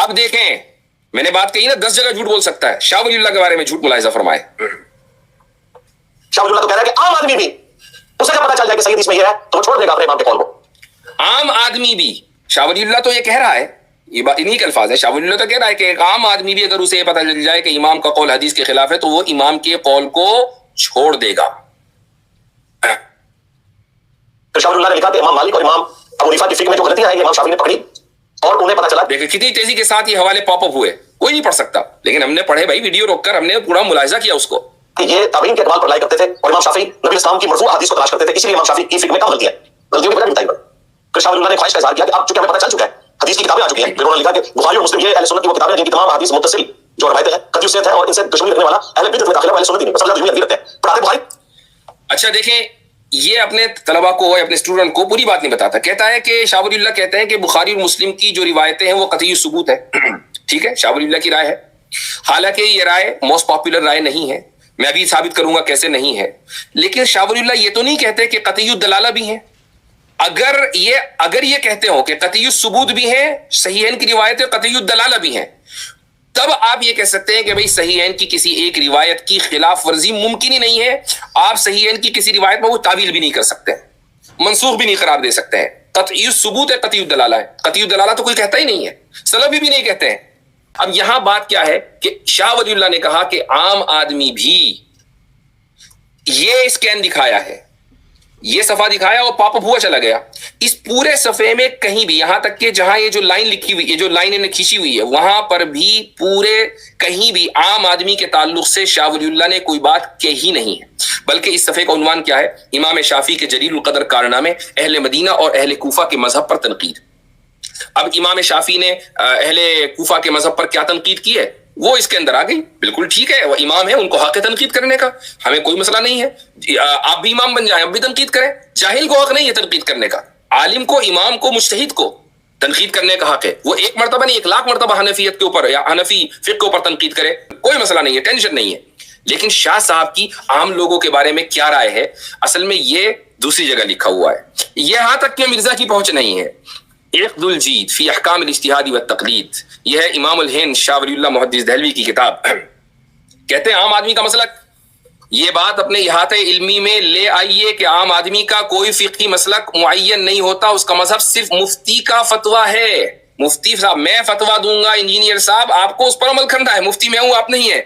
اب دیکھیں میں نے بات کہی نا 10 جگہ جھوٹ بول سکتا ہے. شاہ ولی اللہ کے بارے میں جھوٹ ملاحظہ فرمائے. شاہ ولی اللہ تو کہہ رہا ہے کہ عام آدمی بھی اسے جب پتا چل جائے کہ صحیح حدیث میں یہ ہے تو وہ چھوڑ دے گا اپنے امام کے قول کو. عام آدمی بھی شاہ ولی اللہ تو یہ کہہ رہا ہے, یہ بات انہی کے الفاظ ہے. شاہ ولی اللہ تو کہہ رہا ہے کہ ایک عام آدمی بھی اگر اسے پتہ چل جائے کہ امام کا قول حدیث کے خلاف ہے تو وہ امام کے قول کو چھوڑ دے گا. تو شاہ ولی اللہ نے لکھا کہ امام مالک اور امام ابو حنیفہ کی فقہ میں جو غلطیاں ہیں یہ امام شافعی نے پکڑی اور انہیں پتہ چلا. دیکھیں کتنی تیزی کے ساتھ یہ حوالے پاپ اپ ہوئے, کوئی نہیں پڑھ سکتا, لیکن ہم نے پڑھے بھائی ویڈیو روک کر, ہم نے پورا ملاحظہ کیا اس کو. یہ تابعین کے اقوال پر لائے کرتے تھے اور امام شافعی نبی اسلام کی مرفوع حدیث کو تلاش کرتے تھے, اس لیے امام شافعی کی فقہ میں کم غلطیاں ہیں, غلطیوں کی وجہ بھی بتائی. پھر شاہ ولی اللہ نے خواہش کا اظہار کیا کہ اب چونکہ ہمیں پتہ چل چکا ہے, حدیث کی کتابیں آ چکی ہیں, پھر انہوں نے لکھا کہ بخاری اور مسلم یہ اہل سنت کی وہ کتابیں ہیں جن کی تمام حدیث متصل جو روایتیں ہیں قطعی صحت ہیں اور ان سے دشمنی رکھنے والا اہل بدعت میں داخل ہے, اہل سنت نہیں, بس دشمنی رکھتے ہیں پڑھاتے بخاری. اچھا دیکھیں یہ اپنے طلبا کو اپنے اسٹوڈنٹ کو پوری بات نہیں بتاتا. کہتا ہے کہ شاہ ولی اللہ کہتے ہیں کہ بخاری اور مسلم کی جو روایتیں ہیں وہ قطعی ثبوت ہے. ٹھیک ہے, شاہ ولی اللہ کی رائے ہے, حالانکہ یہ رائے موسٹ پاپولر رائے نہیں ہے, میں ابھی ثابت کروں گا کیسے نہیں ہے. لیکن شاہ ولی اللہ یہ تو نہیں کہتے کہ قطعی الدلالہ بھی ہیں. اگر یہ کہتے ہو کہ قطعی الثبوت بھی ہیں, صحیحین کی روایتیں قطعی الدلالہ بھی ہیں, تب آپ یہ کہہ سکتے ہیں کہ بھئی صحیحین کی کسی ایک روایت کی خلاف ورزی ممکن ہی نہیں ہے. آپ صحیحین کی کسی روایت میں وہ تعویل بھی نہیں کر سکتے, منسوخ بھی نہیں قرار دے سکتے ہیں. قطعی الثبوت ہے, قطعی الدلالہ ہے. قطعی الدلالہ تو کوئی کہتا ہی نہیں ہے, سلفی بھی نہیں کہتے ہیں. اب یہاں بات کیا ہے کہ شاہ ولی اللہ نے کہا کہ عام آدمی بھی یہ اسکین دکھایا ہے, یہ صفحہ دکھایا اور پاپ اپ ہوا چلا گیا. اس پورے صفحے میں کہیں بھی, یہاں تک کہ جہاں یہ جو لائن لکھی ہوئی, یہ جو لائن انہیں کھینچی ہوئی ہے, وہاں پر بھی پورے کہیں بھی عام آدمی کے تعلق سے شاہ ولی اللہ نے کوئی بات کہی نہیں ہے. بلکہ اس صفحے کا عنوان کیا ہے, امام شافعی کے جلیل القدر کارنامے, اہل مدینہ اور اہل کوفہ کے مذہب پر تنقید. اب امام شافعی نے اہل کوفہ کے مذہب پر کیا تنقید کی ہے وہ اس کے اندر آ گئی. بالکل ٹھیک ہے, وہ امام ہے, ان کو حق ہے تنقید کرنے کا, ہمیں کوئی مسئلہ نہیں ہے. آپ بھی امام بن جائیں, آپ بھی تنقید کریں. جاہل کو حق نہیں ہے تنقید کرنے کا, عالم کو, امام کو, مجتہد کو تنقید کرنے کا حق ہے. وہ ایک مرتبہ نہیں 1,00,000 مرتبہ حنفیت کے اوپر یا حنفی فقہ کے اوپر تنقید کرے, کوئی مسئلہ نہیں ہے, ٹینشن نہیں ہے. لیکن شاہ صاحب کی عام لوگوں کے بارے میں کیا رائے ہے, اصل میں یہ دوسری جگہ لکھا ہوا ہے. یہاں تک کہ مرزا کی پہنچ نہیں ہے. عقد الجید فی احکام الاجتہاد والتقلید, یہ ہے امام الہند شاہ ولی اللہ محدث دہلوی کی کتاب. کہتے ہیں عام آدمی کا مسلک, یہ بات اپنے احاطہ علمی میں لے آئیے کہ عام آدمی کا کوئی فقہی مسلک معین نہیں ہوتا, اس کا مذہب صرف مفتی کا فتویٰ ہے. مفتی صاحب میں فتویٰ دوں گا, انجینئر صاحب آپ کو اس پر عمل کرنا ہے, مفتی میں ہوں آپ نہیں ہے.